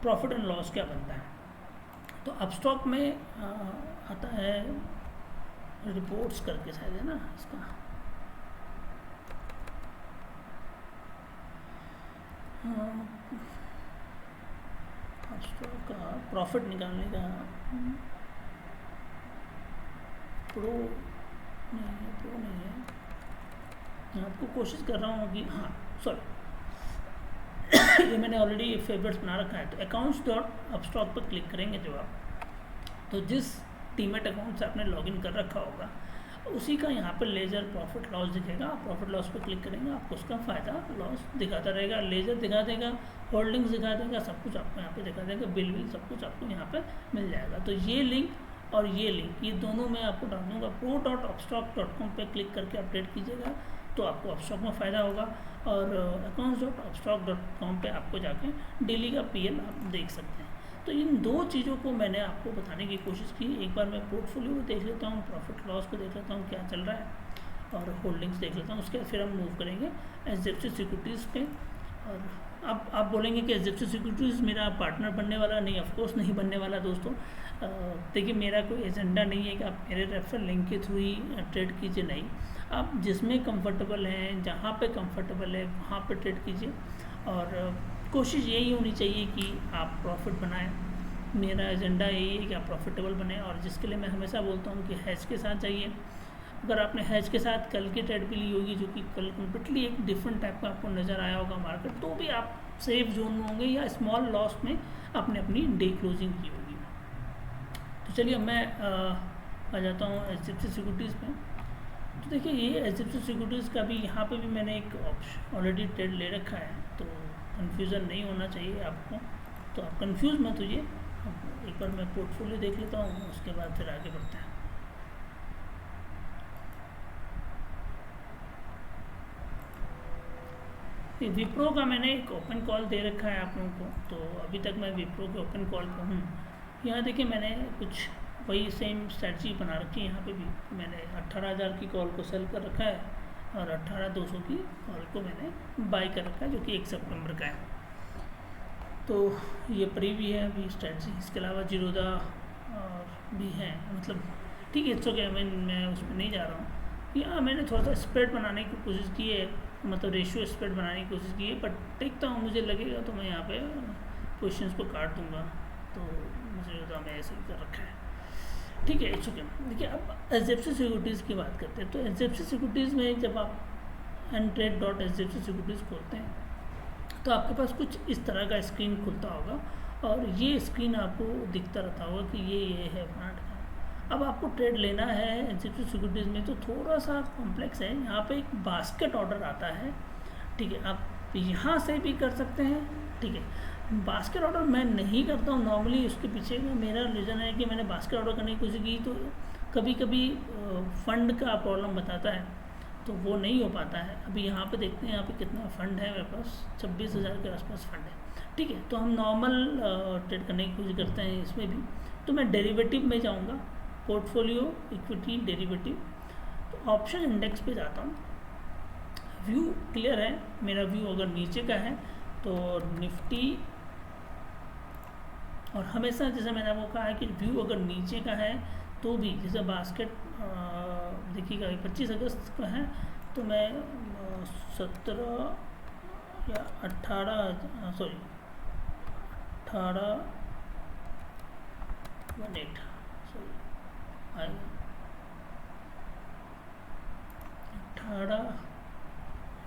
प्रॉफिट एंड लॉस क्या बनता है। तो अपस्टॉक में आता है रिपोर्ट्स करके, शायद है ना इसका, अपस्टॉक का प्रॉफिट निकालने का प्रो नहीं है। मैं आपको कोशिश कर रहा हूँ कि हाँ सॉरी ये मैंने ऑलरेडी फेवरेट्स बना रखा है। तो अकाउंट्स डॉट अपस्टॉक पर क्लिक करेंगे जब आप, तो जिस डीमैट अकाउंट से आपने लॉगिन कर रखा होगा उसी का यहाँ पर लेजर प्रॉफिट लॉस दिखेगा। आप प्रॉफिट लॉस पर क्लिक करेंगे, आपको उसका फ़ायदा लॉस दिखाता रहेगा, लेजर दिखा देगा, होल्डिंग्स दिखा देगा, सब कुछ आपको यहाँ पे दिखा देगा, बिल सब कुछ आपको यहाँ पे मिल जाएगा। तो ये लिंक और ये लिंक, ये दोनों मैं आपको डाल दूँगा। pro.upstock.com पर क्लिक करके अपडेट कीजिएगा तो आपको अपस्टॉक में फ़ायदा होगा, और accounts.upstock.com पे आपको जाके डेली का पीएल आप देख सकते हैं। तो इन दो चीज़ों को मैंने आपको बताने की कोशिश की। एक बार मैं पोर्टफोलियो को देख लेता हूँ, प्रॉफिट लॉस को देख लेता हूँ क्या चल रहा है, और होल्डिंग्स देख लेता हूँ। उसके बाद फिर हम मूव करेंगे एचडीएफसी सिक्योरिटीज़ पे। और अब आप बोलेंगे कि एचडीएफसी सिक्योरिटीज़ मेरा पार्टनर बनने वाला, नहीं, ऑफकोर्स नहीं बनने वाला दोस्तों। देखिए मेरा कोई एजेंडा नहीं है कि आप मेरे रेफरल लिंक के थ्रू ही ट्रेड कीजिए, नहीं। आप जिसमें कंफर्टेबल हैं, जहाँ पे कंफर्टेबल है वहाँ पे ट्रेड कीजिए, और कोशिश यही होनी चाहिए कि आप प्रॉफिट बनाएं। मेरा एजेंडा यही है कि आप प्रॉफिटेबल बने, और जिसके लिए मैं हमेशा बोलता हूँ कि हैज के साथ जाइए। अगर आपने हैज के साथ कल की ट्रेड भी ली होगी, जो कि कल कम्प्लीटली एक डिफरेंट टाइप का आपको नज़र आया होगा मार्केट, तो भी आप सेफ जोन में होंगे या स्मॉल लॉस में आपने अपनी डे क्लोजिंग की होगी। तो चलिए मैं आ जाता हूँ एचडीएफसी सिक्योरिटीज़ में। तो देखिए ये एचडीएफसी सिक्योरिटीज़ का भी यहाँ पे भी मैंने एक ऑप्शन ऑलरेडी ट्रेड ले रखा है, तो कन्फ्यूज़न नहीं होना चाहिए आपको। तो आप कंफ्यूज मत होइए। एक बार मैं पोर्टफोलियो देख लेता हूँ, उसके बाद फिर आगे बढ़ते हैं। विप्रो का मैंने एक ओपन कॉल दे रखा है आप लोगों को, तो अभी तक मैं विप्रो के ओपन कॉल पर हूँ। यहाँ देखिए मैंने कुछ वही सेम स्ट्रैटेजी बना रखी है। यहाँ पे भी मैंने 18,000 की कॉल को सेल कर रखा है, और 18,200 की कॉल को मैंने बाय कर रखा है, जो कि 1 सितंबर का है। तो ये प्री भी है अभी स्ट्रेटजी, इसके अलावा जीरोधा और भी हैं, मतलब ठीक है, इट्स ओके, मैं उसमें नहीं जा रहा हूँ। यहाँ मैंने थोड़ा सा स्प्रेड बनाने की कोशिश की है, मतलब रेशियो स्प्रेड बनाने की कोशिश की है, बट देखता हूँ मुझे लगेगा तो मैं यहाँ पे क्वेश्चंस को काट दूँगा, तो मुझे तो मैं ऐसे ही कर रखा है, ठीक है, इट्स ओके। देखिए अब एचडीएफसी सिक्योरिटीज़ की बात करते हैं। तो एचडीएफसी सिक्योरिटीज़ में जब आप ntrade.hdfc सिक्योरिटीज़ खोलते हैं तो आपके पास कुछ इस तरह का स्क्रीन खुलता होगा, और ये स्क्रीन आपको दिखता रहता होगा कि ये है फ्रंट का। अब आपको ट्रेड लेना है एचडीएफसी सिक्योरिटीज़ में तो थोड़ा सा कॉम्प्लेक्स है। यहाँ पे एक बास्केट ऑर्डर आता है, ठीक है, आप यहाँ से भी कर सकते हैं, ठीक है। बास्केट ऑर्डर मैं नहीं करता हूँ नॉर्मली, उसके पीछे का मेरा रीज़न है कि मैंने बास्केट ऑर्डर करने की कोशिश की तो कभी कभी फ़ंड का प्रॉब्लम बताता है, तो वो नहीं हो पाता है। अभी यहाँ पे देखते हैं यहाँ पे कितना फ़ंड है, मेरे पास 26,000 के आसपास फ़ंड है, ठीक है। तो हम नॉर्मल ट्रेड करने की कोशिश करते हैं इसमें भी। तो मैं डेरिवेटिव में जाऊँगा, पोर्टफोलियो इक्विटी डेरिवेटिव, तो ऑप्शन इंडेक्स पे जाता हूँ। व्यू क्लियर है, मेरा व्यू अगर नीचे का है तो निफ्टी, और हमेशा जैसे मैंने आपको कहा है कि व्यू अगर नीचे का है तो भी, जैसे बास्केट देखिएगा 25 अगस्त का है तो मैं 17 या 18 सॉरी 18 सॉरी आएगा 18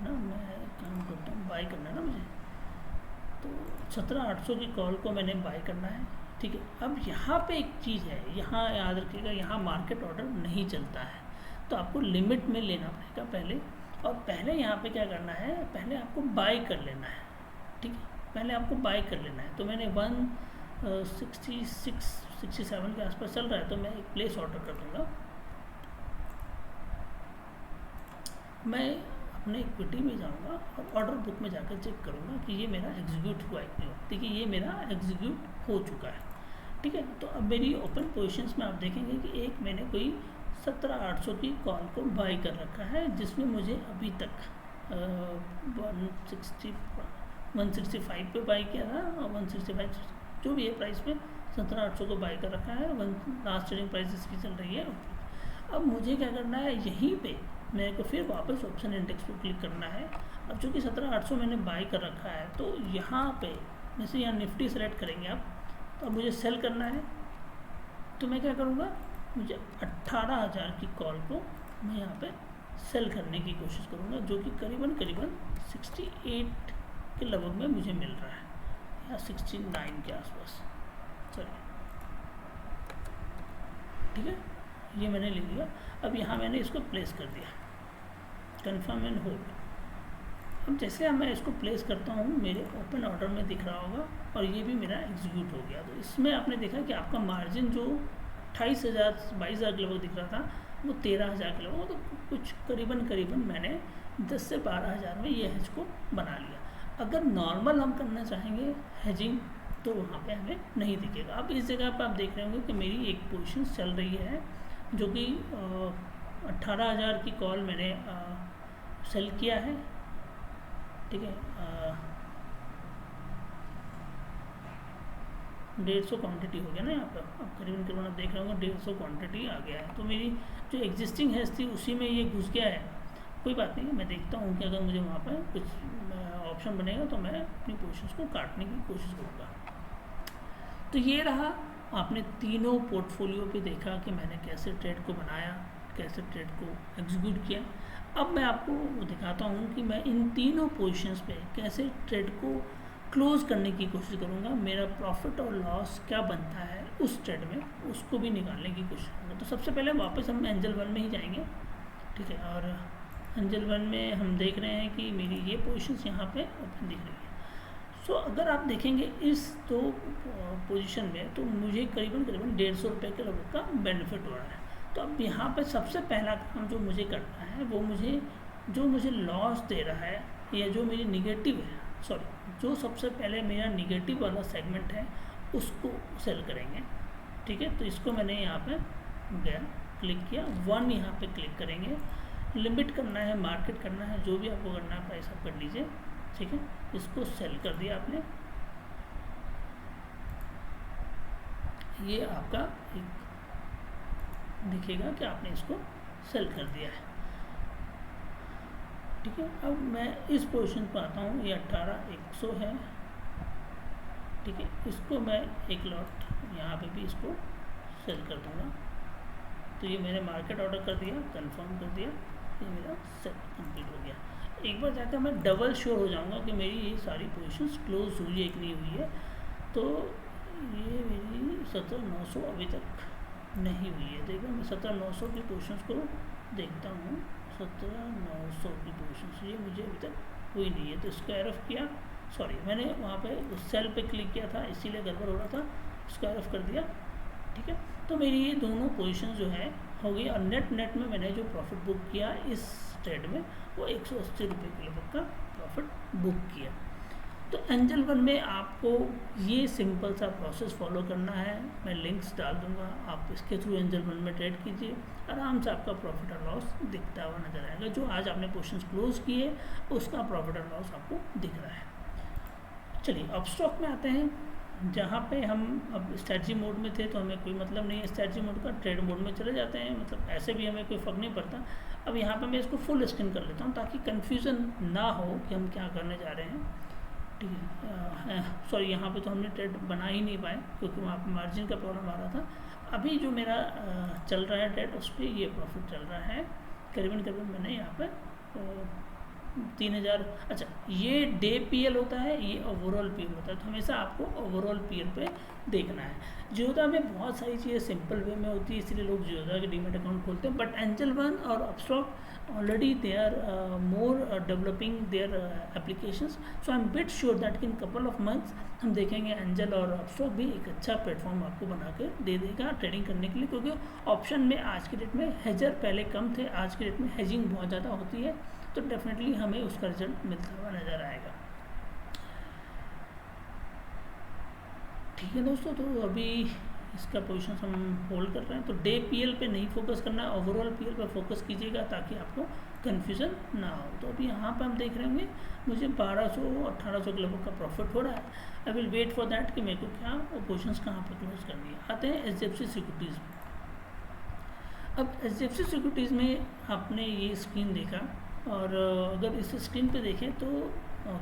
ना, मैं काम करता हूँ, बाई करना है ना मुझे, तो 17,800 की कॉल को मैंने बाई करना है, ठीक है। अब यहाँ पे एक चीज़ है, यहाँ याद रखिएगा, यहाँ मार्केट ऑर्डर नहीं चलता है, तो आपको लिमिट में लेना पड़ेगा पहले, और पहले यहाँ पे क्या करना है, पहले आपको बाय कर लेना है, ठीक है, पहले आपको बाय कर लेना है। तो मैंने 166-67 के आसपास चल रहा है, तो मैं एक प्लेस ऑर्डर कर दूँगा। मैं अपने इक्विटी में जाऊंगा और ऑर्डर बुक में जाकर चेक करूंगा कि ये मेरा एग्जीक्यूट हुआ है कि नहीं। देखिए ये मेरा एग्जीक्यूट हो चुका है, ठीक है। तो अब मेरी ओपन पोजीशंस में आप देखेंगे कि एक मैंने कोई 17,800 की कॉल को बाई कर रखा है, जिसमें मुझे अभी तक 165 पे बाई किया था, और 165 जो भी है प्राइस पे 17,800 को बाई कर रखा है। लास्ट ट्रेडिंग प्राइस इसकी चल रही है। अब मुझे क्या करना है, यहीं पे मेरे को फिर वापस ऑप्शन इंडेक्स पर क्लिक करना है। अब चूँकि 17,800 मैंने बाई कर रखा है, तो यहाँ पे जैसे यहाँ निफ्टी सेलेक्ट करेंगे आप, तो अब मुझे सेल करना है, तो मैं क्या करूँगा, मुझे 18,000 की कॉल को मैं यहाँ पे सेल करने की कोशिश करूँगा, जो कि करीबन 68 के लगभग में मुझे मिल रहा है, या 69 के आसपास, सॉरी, ठीक है। ये मैंने ले लिया। अब यहाँ मैंने इसको प्लेस कर दिया, कन्फर्म एंड होल्ड। अब जैसे मैं इसको प्लेस करता हूँ, मेरे ओपन ऑर्डर में दिख रहा होगा, और ये भी मेरा एग्जीक्यूट हो गया। तो इसमें आपने देखा कि आपका मार्जिन जो 22,000 के लगभग दिख रहा था, वो 13,000 के लगभग, तो कुछ करीबन मैंने 10 से 12,000 में ये हेज को बना लिया। अगर नॉर्मल हम करना चाहेंगे हेजिंग, तो वहाँ पे हमें नहीं दिखेगा। अब इस जगह पर आप देख रहे होंगे कि मेरी एक पोजीशन चल रही है, जो कि 18,000 की कॉल मैंने सेल किया है, ठीक है। 150 क्वांटिटी हो गया ना यहाँ पर, अब करीबन आप देख रहे होंगे 150 क्वांटिटी आ गया है। तो मेरी जो एग्जिस्टिंग हेज थी उसी में ये घुस गया है। कोई बात नहीं, मैं देखता हूँ कि अगर मुझे वहाँ पर कुछ ऑप्शन बनेगा तो मैं अपनी पोजीशंस को काटने की कोशिश करूँगा। तो ये रहा, आपने तीनों पोर्टफोलियो पे देखा कि मैंने कैसे ट्रेड को बनाया, कैसे ट्रेड को एग्जीक्यूट किया। अब मैं आपको दिखाता हूँ कि मैं इन तीनों पोजीशंस पे कैसे ट्रेड को क्लोज करने की कोशिश करूँगा। मेरा प्रॉफिट और लॉस क्या बनता है उस ट्रेड में, उसको भी निकालने की कोशिश करूँगा। तो सबसे पहले वापस हम एंजल 1 में ही जाएंगे, ठीक है। और एंजल 1 में हम देख रहे हैं कि मेरी ये पोजीशंस यहाँ पे ओपन दिख रही है। सो अगर आप देखेंगे इस दो पोजीशन में, तो मुझे करीबन 150 रुपये के लगभग का बेनिफिट हो रहा है। तो अब यहाँ पे सबसे पहला काम जो मुझे करना है, वो मुझे लॉस दे रहा है, या जो मेरी निगेटिव है, सॉरी, जो सबसे पहले मेरा निगेटिव वाला सेगमेंट है, उसको सेल करेंगे, ठीक है। तो इसको मैंने यहाँ पे गया, क्लिक किया, 1 यहाँ पे क्लिक करेंगे। लिमिट करना है, मार्केट करना है, जो भी आपको करना है प्राइस आप कर लीजिए, ठीक है। इसको सेल कर दिया आपने, ये आपका एक दिखेगा कि आपने इसको सेल कर दिया है, ठीक है। अब मैं इस पोजीशन पर आता हूँ, ये 18,100 है, ठीक है। इसको मैं एक लॉट यहाँ पे भी इसको सेल कर दूँगा, तो ये मैंने मार्केट ऑर्डर कर दिया, कंफर्म कर दिया, ये मेरा सेल कंप्लीट हो गया। एक बार जाकर मैं डबल श्योर हो जाऊँगा कि मेरी ये सारी पोजीशंस क्लोज हुई है कि नहीं हुई है। तो ये मेरी 17,900 अभी तक नहीं हुई है। देखो मैं 17,900 की पोजीशंस को देखता हूँ, 17,900 की पोजीशंस ये मुझे अभी तक हुई नहीं है। तो स्क्वायर ऑफ किया, सॉरी मैंने वहाँ पे उस सेल पे क्लिक किया था, इसीलिए गड़बड़ हो रहा था, स्क्वायर ऑफ कर दिया, ठीक है। तो मेरी ये दोनों पोजीशन जो है हो गई, और नेट में मैंने जो प्रॉफिट बुक किया इस ट्रेड में वो 180 रुपये के लगभग का प्रॉफिट बुक किया। तो एंजल वन में आपको ये सिंपल सा प्रोसेस फॉलो करना है, मैं लिंक्स डाल दूंगा, आप इसके थ्रू एंजल वन में ट्रेड कीजिए, आराम से आपका प्रॉफिट और लॉस दिखता हुआ नजर आएगा। जो आज आपने पोजीशंस क्लोज किए उसका प्रॉफिट और लॉस आपको दिख रहा है। चलिए अब स्टॉक में आते हैं, जहाँ पे हम अब स्ट्रैटेजी मोड में थे तो हमें कोई मतलब नहीं है स्ट्रैटेजी मोड का, ट्रेड मोड में चले जाते हैं, मतलब ऐसे भी हमें कोई फ़र्क नहीं पड़ता। अब यहाँ पे मैं इसको फुल स्क्रीन कर लेता हूँ ताकि कन्फ्यूज़न ना हो कि हम क्या करने जा रहे हैं, ठीक है। सॉरी यहाँ पे तो हमने ट्रेड बना ही नहीं पाए क्योंकि वहाँ पे मार्जिन का प्रॉब्लम आ रहा था। अभी जो मेरा चल रहा है ट्रेड उस पर ये प्रॉफिट चल रहा है करीबन मैंने यहाँ पे 3,000। अच्छा ये डे पीएल होता है, ये ओवरऑल पीएल होता है, तो हमेशा आपको ओवरऑल पीएल पे देखना है। जियोदा में बहुत सारी चीज़ें सिंपल वे में होती है, इसलिए लोग जियोदा के डीमेट अकाउंट खोलते हैं, बट एंजल वन और Upstox already they are more developing their applications, so I am bit sure that in couple of months हम देखेंगे एंजल और अपस्टॉक भी एक अच्छा प्लेटफॉर्म आपको बना के दे देगा ट्रेडिंग करने के लिए, क्योंकि ऑप्शन में आज के डेट में हेजर पहले कम थे, आज के डेट में हेजिंग बहुत ज़्यादा होती है, तो डेफिनेटली हमें उसका रिजल्ट मिलता हुआ नज़र आएगा। ठीक है दोस्तों, तो अभी इसका पोजीशन हम होल्ड कर रहे हैं, तो डे पीएल पे नहीं फोकस करना है, ओवरऑल पीएल पे फोकस कीजिएगा ताकि आपको कन्फ्यूज़न ना हो। तो अभी यहाँ पे हम देख रहे होंगे मुझे 1200-1800 के लगभग का प्रॉफिट हो रहा है। I will wait for that कि मेरे को क्या पोजीशंस कहाँ पर क्लोज करनी है। आते हैं एचडीएफसी सिक्योरिटीज़ में। अब एचडीएफसी सिक्योरिटीज़ में आपने ये स्क्रीन देखा, और अगर इस स्क्रीन पे देखें तो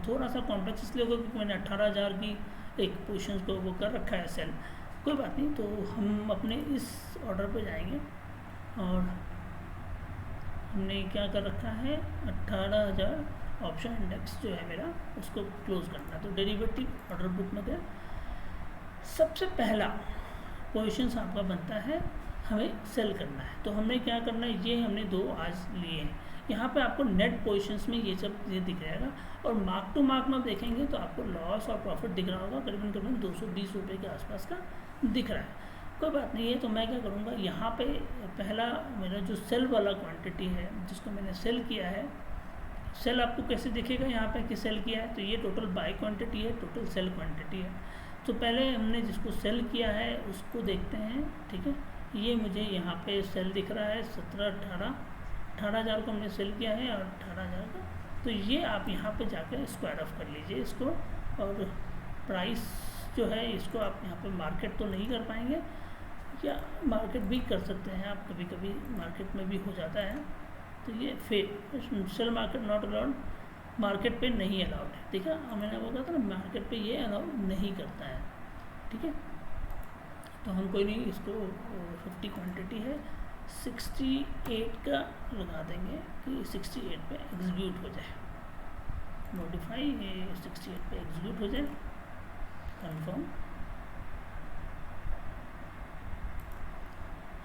थोड़ा सा कॉम्प्लेक्स इसलिए होगा क्योंकि मैंने 18,000 की एक पोजीशन को वो कर रखा है सेल, कोई बात नहीं। तो हम अपने इस ऑर्डर पे जाएंगे और हमने क्या कर रखा है 18,000 ऑप्शन इंडेक्स जो है मेरा उसको क्लोज करना है। तो डेरिवेटिव ऑर्डर बुक में गए, सबसे पहला पोजीशंस आपका बनता है हमें सेल करना है। तो हमने क्या करना है, ये हमने 2 आज लिए हैं, यहाँ पे आपको नेट पोजीशंस में ये सब ये दिख जाएगा, और मार्क टू मार्क में देखेंगे तो आपको लॉस और प्रॉफिट दिख रहा होगा, करीबन 220 रुपये के आसपास का दिख रहा है। कोई बात नहीं है, तो मैं क्या करूँगा यहाँ पे पहला मेरा जो सेल वाला क्वांटिटी है जिसको मैंने सेल किया है, सेल आपको कैसे दिखेगा यहाँ पे कि सेल किया है, तो ये टोटल बाय क्वांटिटी है, टोटल सेल क्वांटिटी है। तो पहले हमने जिसको सेल किया है उसको देखते हैं, ठीक है। ये मुझे यहाँ पे सेल दिख रहा है 18,000 को हमने सेल किया है, और 18,000 का, तो ये आप यहाँ पे जाकर स्क्वायर ऑफ कर लीजिए इसको, और प्राइस जो है इसको आप यहाँ पे मार्केट तो नहीं कर पाएंगे, या मार्केट भी कर सकते हैं आप, कभी कभी मार्केट में भी हो जाता है। तो ये sell market not allowed, market पे नहीं अलाउड है, ठीक है। मैंने बोला था ना मार्केट पे ये अलाउड नहीं करता है, ठीक है। तो हम कोई नहीं, इसको 50 क्वांटिटी है 68 का लगा देंगे कि 68 पे एग्जीक्यूट हो जाए, नोटिफाई ये 68 पे एग्जीक्यूट हो जाए, कंफर्म।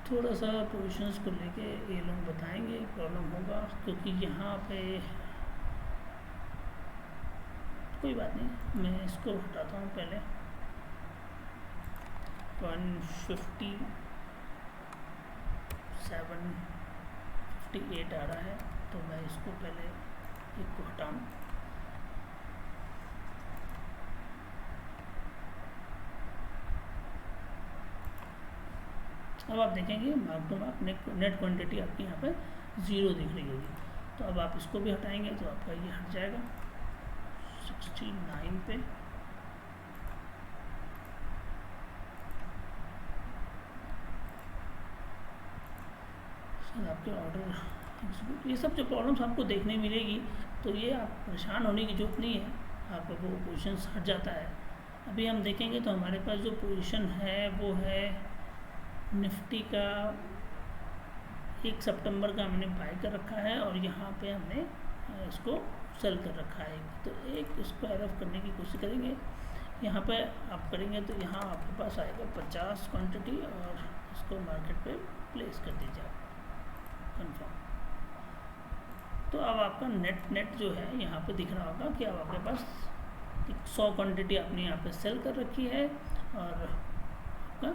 थोड़ा सा पोजीशंस को लेके ये लोग बताएंगे प्रॉब्लम होगा, क्योंकि यहाँ पे कोई बात नहीं, मैं इसको हटाता हूँ पहले। 157.58 आ रहा है, तो मैं इसको पहले एक को हटाऊँ। अब आप देखेंगे mark to mark net quantity आपकी यहाँ पे 0 दिख रही होगी। तो अब आप इसको भी हटाएंगे तो आपका ये हट जाएगा 69 पे। सर आपके ऑर्डर, ये सब जो प्रॉब्लम्स आपको देखने मिलेगी, तो ये आप परेशान होने की जरूरत नहीं है, आपका वो पोजीशन हट जाता है। अभी हम देखेंगे तो हमारे पास जो पोजीशन है वो है निफ्टी का 1 सितंबर का हमने बाय कर रखा है और यहाँ पे हमने इसको सेल कर रखा है। तो एक इसको एरफ करने की कोशिश करेंगे, यहाँ पे आप करेंगे तो यहाँ आपके पास आएगा 50 क्वांटिटी और इसको मार्केट पे प्लेस कर दीजिए आप कंफर्म। तो अब आपका नेट जो है यहाँ पे दिख रहा होगा कि अब आपके पास 100 क्वांटिटी आपने यहाँ पे सेल कर रखी है और आपका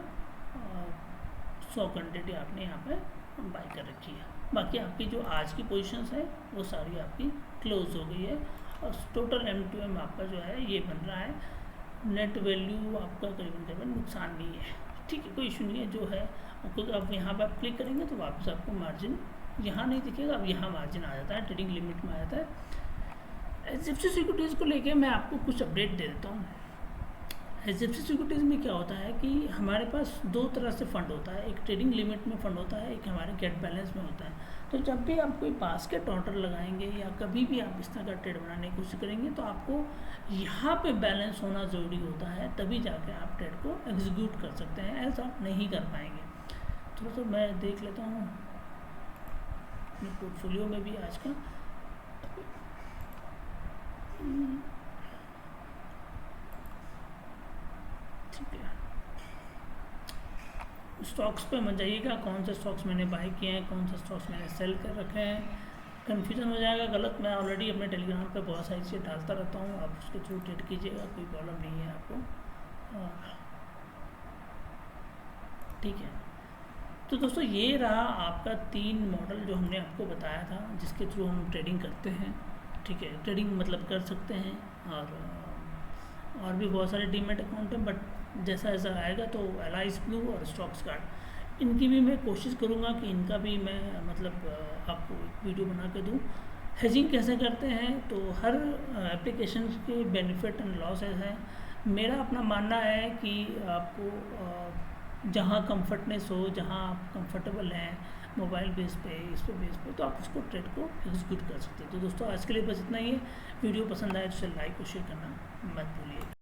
100 क्वांटिटी आपने यहाँ पे बाय कर रखी है। बाकी आपकी जो आज की पोजीशंस है वो सारी आपकी क्लोज हो गई है और टोटल M2M आपका जो है ये बन रहा है। नेट वैल्यू आपका करीबन नुकसान नहीं है, ठीक है, कोई इशू नहीं है। जो है क्योंकि अब यहाँ पर आप क्लिक करेंगे तो वापस आपको मार्जिन यहाँ नहीं दिखेगा, अब यहाँ मार्जिन आ जाता है, ट्रेडिंग लिमिट में आ जाता है। HDFC सिक्योरिटीज़ को लेके मैं आपको कुछ अपडेट दे देता हूँ। HDFC सिक्योरिटीज़ में क्या होता है कि हमारे पास 2 तरह से फ़ंड होता है, एक ट्रेडिंग लिमिट में फ़ंड होता है, एक हमारे गेट बैलेंस में होता है। तो जब भी आप कोई बास्केट ऑर्डर लगाएंगे या कभी भी आप इस तरह का ट्रेड बनाने की कोशिश करेंगे तो आपको यहाँ पे बैलेंस होना ज़रूरी होता है, तभी जाके आप ट्रेड को एग्जीक्यूट कर सकते हैं, ऐसा आप नहीं कर पाएंगे। थोड़ा सा मैं देख लेता हूँ अपने पोर्टफोलियो में भी आज का। ठीक है, स्टॉक्स पे मत जाइएगा, कौन से स्टॉक्स मैंने बाय किए हैं, कौन से स्टॉक्स मैंने सेल कर रखे हैं, कन्फ्यूज़न हो जाएगा गलत। मैं ऑलरेडी अपने टेलीग्राम पे बहुत सारी चीज़ें डालता रहता हूँ, आप उसके थ्रू ट्रेड कीजिएगा, कोई प्रॉब्लम नहीं है आपको। और ठीक है, तो दोस्तों ये रहा आपका 3 मॉडल जो हमने आपको बताया था जिसके थ्रू हम ट्रेडिंग करते हैं। ठीक है, ट्रेडिंग मतलब कर सकते हैं और भी बहुत सारे डीमेट अकाउंट हैं, बट जैसा ऐसा आएगा तो एलाइज ब्लू और स्टॉक्स कार्ड इनकी भी मैं कोशिश करूँगा कि इनका भी मैं मतलब आपको एक वीडियो बना के दूँ। हेजिंग कैसे करते हैं, तो हर एप्लीकेशन के बेनिफिट एंड लॉसेस हैं। मेरा अपना मानना है कि आपको जहाँ कंफर्टनेस हो, जहाँ आप कंफर्टेबल हैं मोबाइल बेस पे, इस पे बेस पे, तो आप उसको ट्रेड को एग्जीक्यूट कर सकते हैं। तो दोस्तों आज के लिए बस इतना ही है। वीडियो पसंद आए तो लाइक और शेयर करना मत भूलिए।